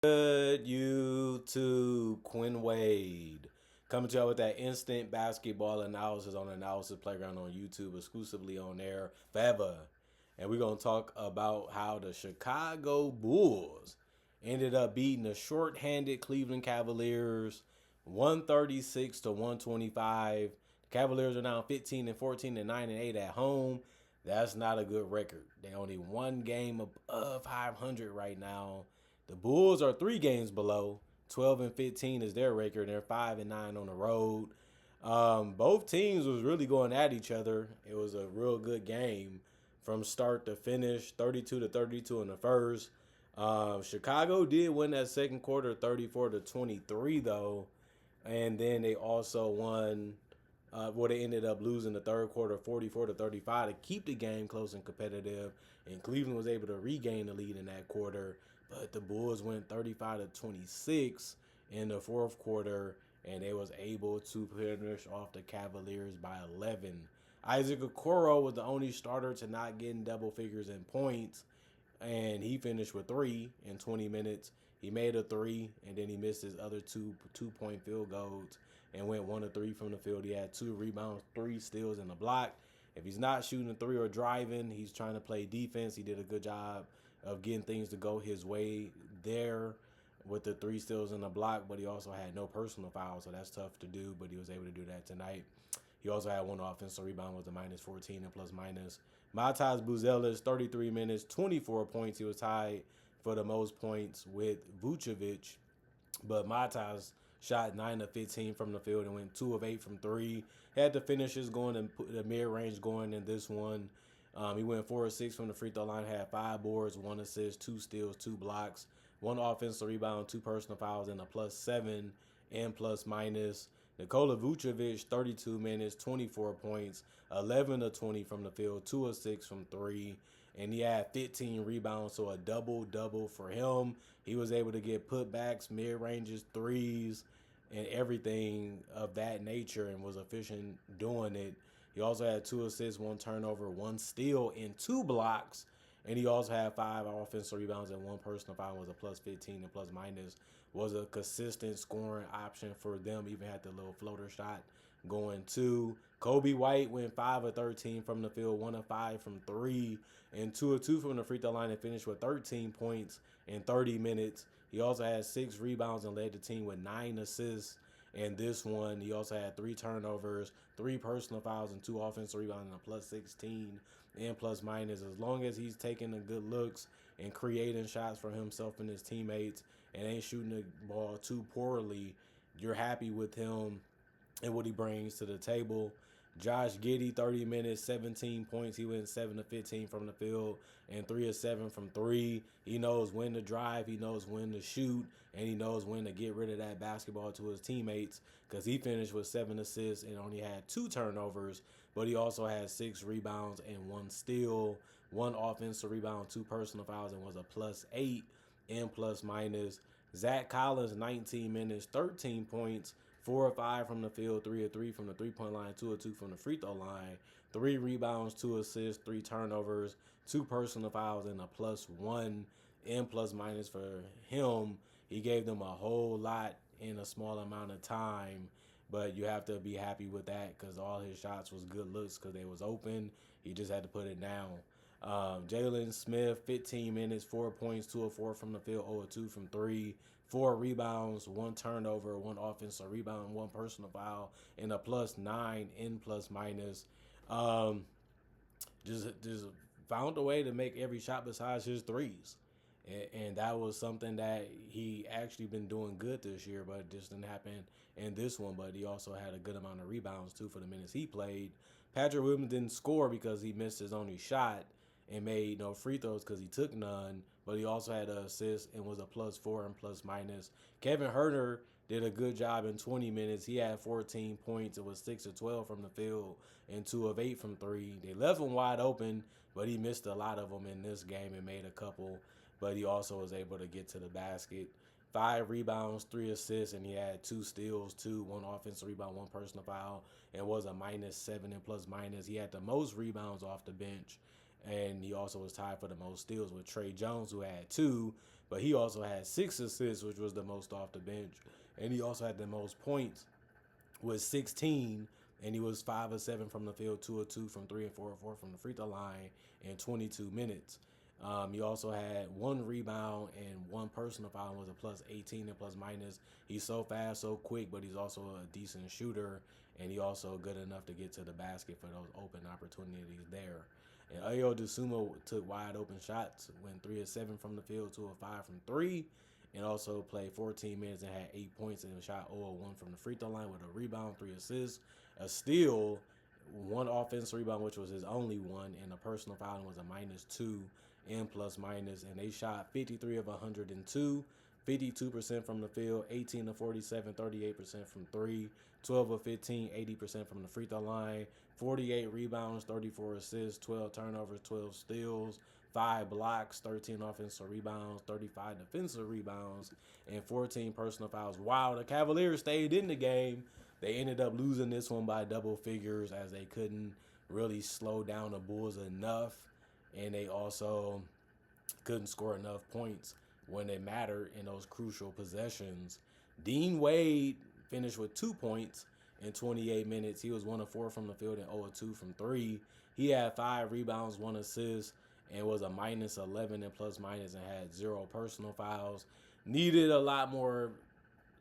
Good YouTube, Quinn Wade. Coming to you with that instant basketball analysis on Analysis Playground on YouTube, exclusively on air forever. And we're going to talk about how the Chicago Bulls ended up beating the short-handed Cleveland Cavaliers 136 to 125. The Cavaliers are now 15 and 14 and 9 and 8 at home. That's not a good record. They only one game above 500 right now. The Bulls are 3 games below. 12 and 15 is their record. They're 5 and 9 on the road. Both teams was really going at each other. It was a real good game from start to finish. 32 to 32 in the first. Chicago did win that second quarter, 34 to 23 though, and then they also won. They ended up losing the third quarter, 44 to 35, to keep the game close and competitive. And Cleveland was able to regain the lead in that quarter. But the Bulls went 35 to 26 in the fourth quarter, and they was able to finish off the Cavaliers by 11. Isaac Okoro was the only starter to not get in double figures in points, and he finished with 3 in 20 minutes. He made a 3, and then he missed his other two-point field goals and went 1 of 3 from the field. He had 2 rebounds, 3 steals, and a block. If he's not shooting a 3 or driving, he's trying to play defense. He did a good job of getting things to go his way there with the 3 steals and a block, but he also had no personal fouls, so that's tough to do, but he was able to do that tonight. He also had 1 offensive rebound with a -14 and plus minus. Matas Buzelis, 33 minutes, 24 points. He was tied for the most points with Vucevic, but Matas shot 9 of 15 from the field and went 2 of 8 from 3. Had the finishes going and put the mid-range going in this one. He went 4 of 6 from the free throw line, had 5 boards, 1 assist, 2 steals, 2 blocks, 1 offensive rebound, 2 personal fouls, and a +7 and plus minus. Nikola Vucevic, 32 minutes, 24 points, 11 of 20 from the field, 2 of 6 from 3, and he had 15 rebounds, so a double-double for him. He was able to get putbacks, mid-ranges, threes, and everything of that nature, and was efficient doing it. He also had 2 assists, 1 turnover, 1 steal, and 2 blocks. And he also had 5 offensive rebounds and 1 personal foul. Was a +15 and plus minus. Was a consistent scoring option for them. Even had the little floater shot going too. Kobe White went 5 of 13 from the field, 1 of 5 from 3, and 2 of 2 from the free throw line, and finished with 13 points in 30 minutes. He also had 6 rebounds and led the team with 9 assists. And this one, he also had 3 turnovers, 3 personal fouls, and 2 offensive rebounds, and a +16 and plus minus. As long as he's taking the good looks and creating shots for himself and his teammates and ain't shooting the ball too poorly, you're happy with him and what he brings to the table. Josh Giddey, 30 minutes, 17 points. He went 7 of 15 from the field and 3 of 7 from 3. He knows when to drive, he knows when to shoot, and he knows when to get rid of that basketball to his teammates, because he finished with 7 assists and only had 2 turnovers, but he also had 6 rebounds and 1 steal, 1 offensive rebound, 2 personal fouls, and was a +8 and plus minus. Zach Collins, 19 minutes, 13 points, 4 of 5 from the field, 3 of 3 from the three-point line, 2 of 2 from the free throw line, 3 rebounds, 2 assists, 3 turnovers, 2 personal fouls, and a +1 and plus minus for him. He gave them a whole lot in a small amount of time, but you have to be happy with that because all his shots was good looks because they was open. He just had to put it down. Jalen Smith, 15 minutes, 4 points, 2 of 4 from the field, 0 of 2 from 3, 4 rebounds, 1 turnover, 1 offensive rebound, 1 personal foul, and a +9 in plus minus. Just found a way to make every shot besides his threes. And that was something that he actually been doing good this year, but it just didn't happen in this one. But he also had a good amount of rebounds, too, for the minutes he played. Patrick Williams didn't score because he missed his only shot and made no free throws because he took none, but he also had an assist and was a +4 and plus minus. Kevin Huerter did a good job in 20 minutes. He had 14 points. It was 6 of 12 from the field and 2 of 8 from 3. They left him wide open, but he missed a lot of them in this game and made a couple, but he also was able to get to the basket. 5 rebounds, 3 assists, and he had 2 steals, 1 offensive rebound, 1 personal foul, and was a -7 and plus minus. He had the most rebounds off the bench, and he also was tied for the most steals with Trey Jones, who had 2. But he also had 6 assists, which was the most off the bench. And he also had the most points with 16. And he was 5 of 7 from the field, 2 of 2 from 3, and 4 of 4 from the free throw line in 22 minutes. He also had 1 rebound and 1 personal foul, and was a plus 18 and plus minus. He's so fast, so quick, but he's also a decent shooter, and he also good enough to get to the basket for those open opportunities there. And Ayo Dosunmu took wide open shots, went 3 of 7 from the field, 2 of 5 from 3, and also played 14 minutes and had 8 points and shot 0 of 1 from the free throw line with a rebound, 3 assists, a steal, 1 offensive rebound, which was his only one, and a personal foul was a -2 in plus minus. And they shot 53 of 102, 52% from the field, 18 of 47, 38% from 3, 12 of 15, 80% from the free throw line, 48 rebounds, 34 assists, 12 turnovers, 12 steals, 5 blocks, 13 offensive rebounds, 35 defensive rebounds, and 14 personal fouls. Wow, the Cavaliers stayed in the game. They ended up losing this one by double figures, as they couldn't really slow down the Bulls enough, and they also couldn't score enough points when it mattered in those crucial possessions. Dean Wade finished with 2 points in 28 minutes. He was 1 of 4 from the field and 0 of 2 from 3. He had 5 rebounds, 1 assist, and was a -11 in plus minus, and had 0 personal fouls. Needed a lot more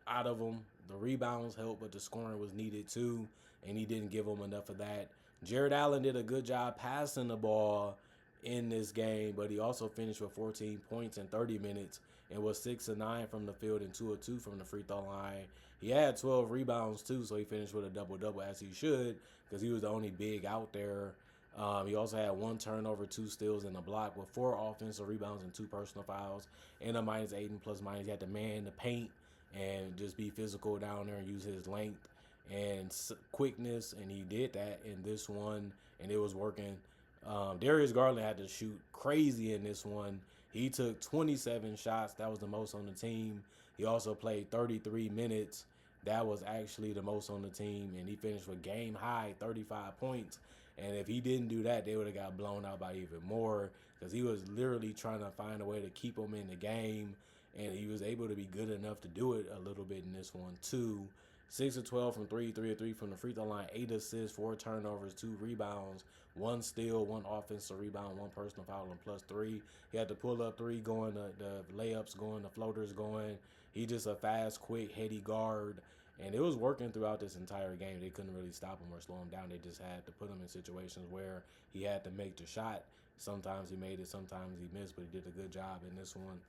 out of him. The rebounds helped, but the scoring was needed too, and he didn't give him enough of that. Jared Allen did a good job passing the ball in this game, but he also finished with 14 points in 30 minutes and was 6 of 9 from the field and 2 of 2 from the free throw line. He had 12 rebounds too, so he finished with a double-double, as he should, because he was the only big out there. He also had 1 turnover, 2 steals, and a block, with 4 offensive rebounds and 2 personal fouls, and a -8 in plus minus. He had to man the paint and just be physical down there and use his length and quickness, and he did that in this one, and it was working. Darius Garland had to shoot crazy in this one. He took 27 shots. That was the most on the team. He also played 33 minutes. That was actually the most on the team, and he finished with game-high 35 points. And if he didn't do that, they would have got blown out by even more, because he was literally trying to find a way to keep them in the game, and he was able to be good enough to do it a little bit in this one too. 6 of 12 from 3, 3 of 3 from the free throw line, 8 assists, 4 turnovers, 2 rebounds, 1 steal, 1 offensive rebound, 1 personal foul, and +3. He had to pull up 3 going, the layups going, the floaters going. He just a fast, quick, heady guard, and it was working throughout this entire game. They couldn't really stop him or slow him down. They just had to put him in situations where he had to make the shot. Sometimes he made it, sometimes he missed, but he did a good job in this one.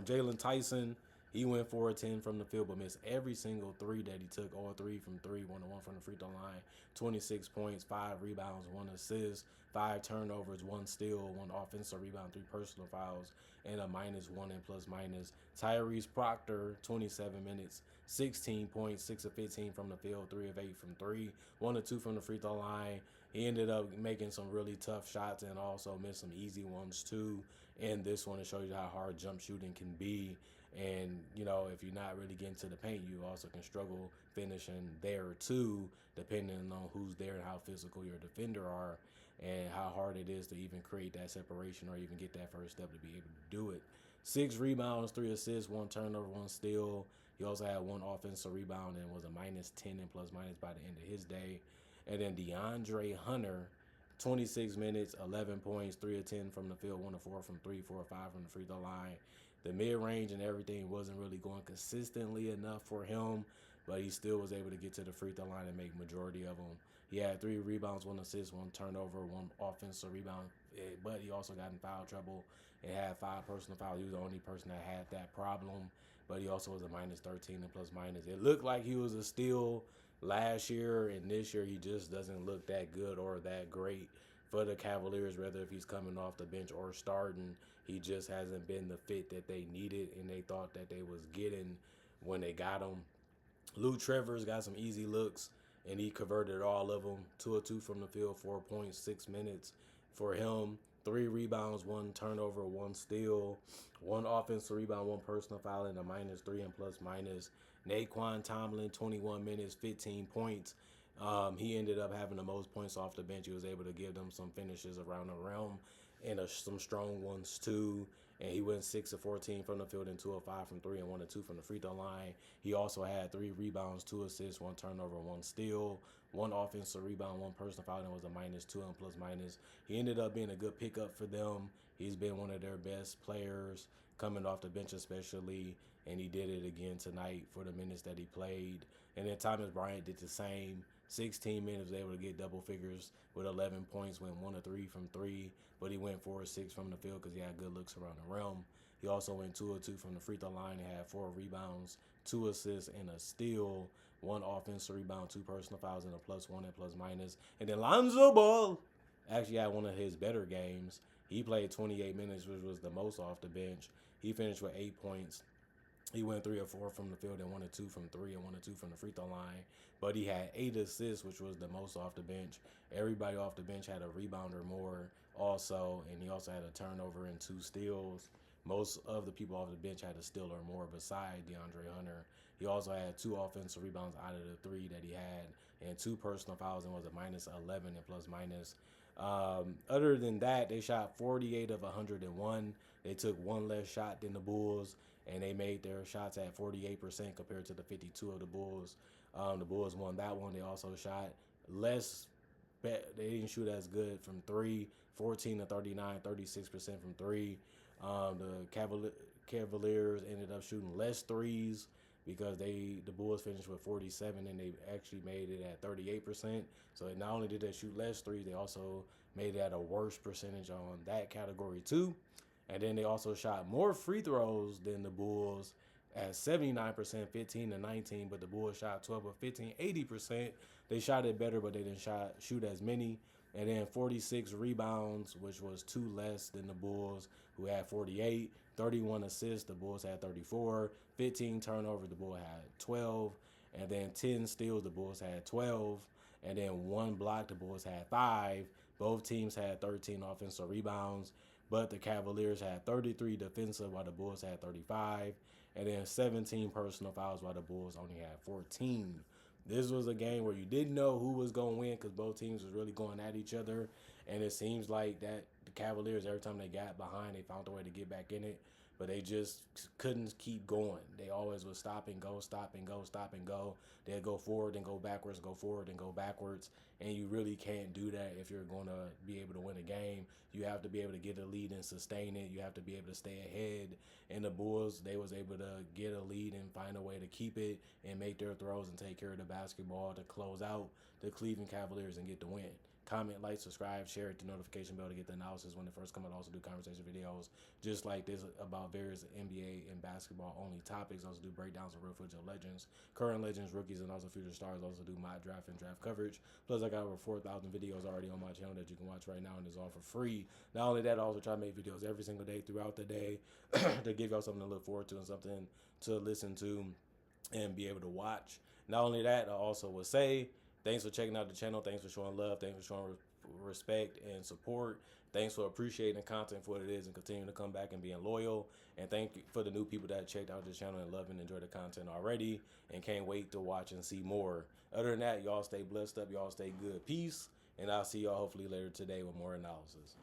Jalen Tyson, he went 4 of 10 from the field, but missed every single 3 that he took. All 3 from 3, 1 of 1 from the free throw line. 26 points, 5 rebounds, 1 assist, 5 turnovers, 1 steal, 1 offensive rebound, 3 personal fouls, and a -1 in plus minus. Tyrese Proctor, 27 minutes, 16 points, 6 of 15 from the field, 3 of 8 from 3, 1 of 2 from the free throw line. He ended up making some really tough shots and also missed some easy ones too. And this one, to show you how hard jump shooting can be. And, you know, if you're not really getting to the paint, you also can struggle finishing there too, depending on who's there and how physical your defender are, and how hard it is to even create that separation or even get that first step to be able to do it. 6 rebounds, 3 assists, 1 turnover, 1 steal. He also had 1 offensive rebound and was a -10 in plus minus by the end of his day. And then DeAndre Hunter, 26 minutes, 11 points, 3 of 10 from the field, 1 of 4 from 3, 4 of 5 from the free throw line. The mid-range and everything wasn't really going consistently enough for him, but he still was able to get to the free throw line and make majority of them. He had 3 rebounds, 1 assist, 1 turnover, 1 offensive rebound, but he also got in foul trouble and had 5 personal fouls. He was the only person that had that problem, but he also was a -13 and plus minus. It looked like he was a steal last year, and this year he just doesn't look that good or that great for the Cavaliers, whether if he's coming off the bench or starting. He just hasn't been the fit that they needed and they thought that they was getting when they got him. Lou Trevor's got some easy looks, and he converted all of them. 2 of 2 from the field, 4 points, 6 minutes for him. 3 rebounds, 1 turnover, 1 steal, 1 offensive rebound, 1 personal foul, and a -3 and plus minus. Naquan Tomlin, 21 minutes, 15 points. He ended up having the most points off the bench. He was able to give them some finishes around the rim and some strong ones too. and he went 6 of 14 from the field and 2 of 5 from three and 1 of 2 from the free throw line. He also had 3 rebounds, 2 assists, 1 turnover, 1 steal, 1 offensive rebound, 1 personal foul, and was a -2 and plus minus. He ended up being a good pickup for them. He's been one of their best players coming off the bench especially, and he did it again tonight for the minutes that he played. And then Thomas Bryant did the same. 16 minutes, was able to get double figures with 11 points, went 1 of 3 from 3, but he went 4 of 6 from the field because he had good looks around the rim. He also went 2 of 2 from the free throw line and had 4 rebounds, 2 assists, and a steal, 1 offensive rebound, 2 personal fouls, and a +1 and plus minus. And then Lonzo Ball actually had one of his better games. He played 28 minutes, which was the most off the bench. He finished with 8 points. He went 3 of 4 from the field and 1 of 2 from 3 and 1 of 2 from the free throw line. But he had 8 assists, which was the most off the bench. Everybody off the bench had a rebound or more also, and he also had a turnover and 2 steals. Most of the people off the bench had a steal or more beside DeAndre Hunter. He also had 2 offensive rebounds out of the 3 that he had and 2 personal fouls and was a -11 and plus minus. Other than that, they shot 48 of 101. They took 1 less shot than the Bulls, and they made their shots at 48% compared to the 52 of the Bulls. The Bulls won that one. They also shot less. They didn't shoot as good from 3, 14 to 39, 36% from 3. The Cavaliers ended up shooting less threes because the Bulls finished with 47 and they actually made it at 38%. So not only did they shoot less threes, they also made it at a worse percentage on that category too. And then they also shot more free throws than the Bulls at 79%, 15 to 19, but the Bulls shot 12 of 15, 80%. They shot it better, but they didn't shoot as many. And then 46 rebounds, which was 2 less than the Bulls, who had 48. 31 assists, the Bulls had 34. 15 turnovers, the Bulls had 12. And then 10 steals, the Bulls had 12. And then 1 block, the Bulls had 5. Both teams had 13 offensive rebounds, but the Cavaliers had 33 defensive while the Bulls had 35. And then 17 personal fouls while the Bulls only had 14. This was a game where you didn't know who was going to win because both teams was really going at each other. And it seems like that the Cavaliers, every time they got behind, they found a way to get back in it. But they just couldn't keep going. They always would stop and go, stop and go, stop and go. They'd go forward and go backwards, go forward and go backwards. And you really can't do that if you're going to be able to win a game. You have to be able to get a lead and sustain it. You have to be able to stay ahead. And the Bulls, they was able to get a lead and find a way to keep it and make their throws and take care of the basketball to close out the Cleveland Cavaliers and get the win. Comment, like, subscribe, share, hit the notification bell to get the analysis when they first come out. Also do conversation videos just like this about various NBA and basketball only topics. Also do breakdowns of real footage of legends, current legends, rookies, and also future stars. Also do mock draft and draft coverage. Plus, I got over 4,000 videos already on my channel that you can watch right now, and it's all for free. Not only that, I also try to make videos every single day throughout the day to give y'all something to look forward to and something to listen to and be able to watch. Not only that, I also would say, thanks for checking out the channel. Thanks for showing love. Thanks for showing respect and support. Thanks for appreciating the content for what it is and continuing to come back and being loyal. And thank you for the new people that checked out the channel and love and enjoy the content already and can't wait to watch and see more. Other than that, y'all stay blessed up. Y'all stay good. Peace. And I'll see y'all hopefully later today with more analysis.